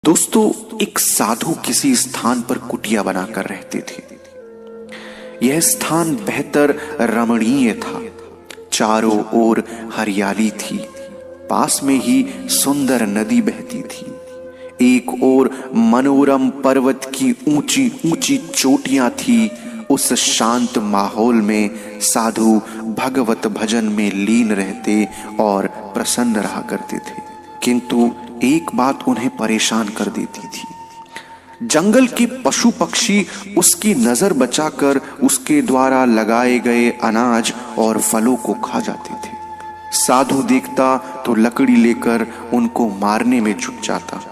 दोस्तों, एक साधु किसी स्थान पर कुटिया बनाकर रहते थे। यह स्थान बेहतर रमणीय था। चारों ओर हरियाली थी। पास में ही सुंदर नदी बहती थी। एक ओर मनोरम पर्वत की ऊंची ऊंची चोटियां थी। उस शांत माहौल में साधु भगवत भजन में लीन रहते और प्रसन्न रहा करते थे। किंतु एक बात उन्हें परेशान कर देती थी। जंगल के पशु पक्षी उसकी नजर बचाकर उसके द्वारा लगाए गए अनाज और फलों को खा जाते थे। साधु देखता तो लकड़ी लेकर उनको मारने में जुट जाता।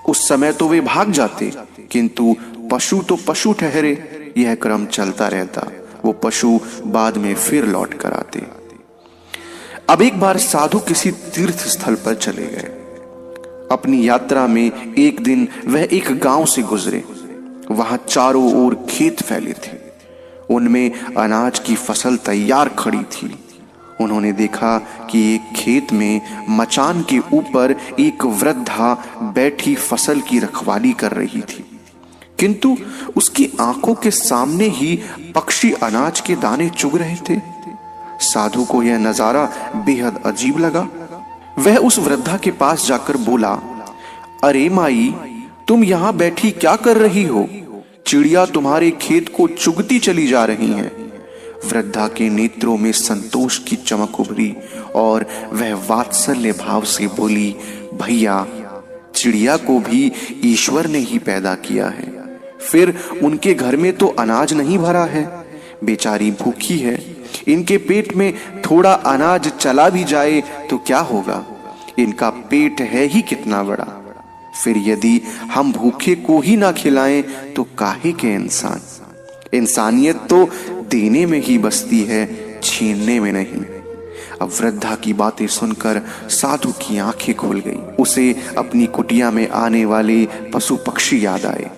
उस समय तो वे भाग जाते, किंतु पशु तो पशु ठहरे। यह क्रम चलता रहता। वो पशु बाद में फिर लौट कर आते। अब एक बार साधु किसी तीर्थ स्थल पर चले गए। अपनी यात्रा में एक दिन वह एक गांव से गुजरे। वहां चारों ओर खेत फैले थे। उनमें अनाज की फसल तैयार खड़ी थी। उन्होंने देखा कि एक खेत में मचान के ऊपर एक वृद्धा बैठी फसल की रखवाली कर रही थी, किंतु उसकी आंखों के सामने ही पक्षी अनाज के दाने चुग रहे थे। साधु को यह नजारा बेहद अजीब लगा। वह उस वृद्धा के पास जाकर बोला, अरे माई, तुम यहां बैठी क्या कर रही हो? चिड़िया तुम्हारे खेत को चुगती चली जा रही हैं। वृद्धा के नेत्रों में संतोष की चमक उभरी और वह वात्सल्य भाव से बोली, भैया, चिड़िया को भी ईश्वर ने ही पैदा किया है। फिर उनके घर में तो अनाज नहीं भरा है। बेचारी भूखी है। इनके पेट में थोड़ा अनाज चला भी जाए तो क्या होगा? इनका पेट है ही कितना बड़ा। फिर यदि हम भूखे को ही ना खिलाएं तो काहे के इंसान? इंसानियत तो देने में ही बसती है, छीनने में नहीं। अब वृद्धा की बातें सुनकर साधु की आंखें खुल गई। उसे अपनी कुटिया में आने वाले पशु पक्षी याद आए,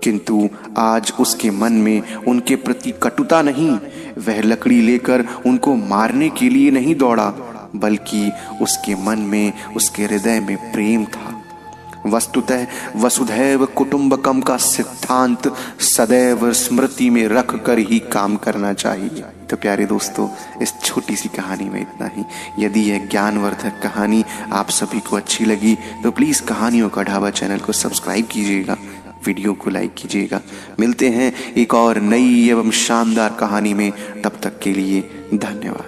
किंतु आज उसके मन में उनके प्रति कटुता नहीं। वह लकड़ी लेकर उनको मारने के लिए नहीं दौड़ा, बल्कि उसके मन में, उसके हृदय में प्रेम था। वस्तुतः वसुधैव कुटुंबकम का सिद्धांत सदैव स्मृति में रख कर ही काम करना चाहिए। तो प्यारे दोस्तों, इस छोटी सी कहानी में इतना ही। यदि यह ज्ञानवर्धक कहानी आप सभी को अच्छी लगी तो प्लीज कहानियों का ढाबा चैनल को सब्सक्राइब कीजिएगा, वीडियो को लाइक कीजिएगा। मिलते हैं एक और नई एवं शानदार कहानी में। तब तक के लिए धन्यवाद।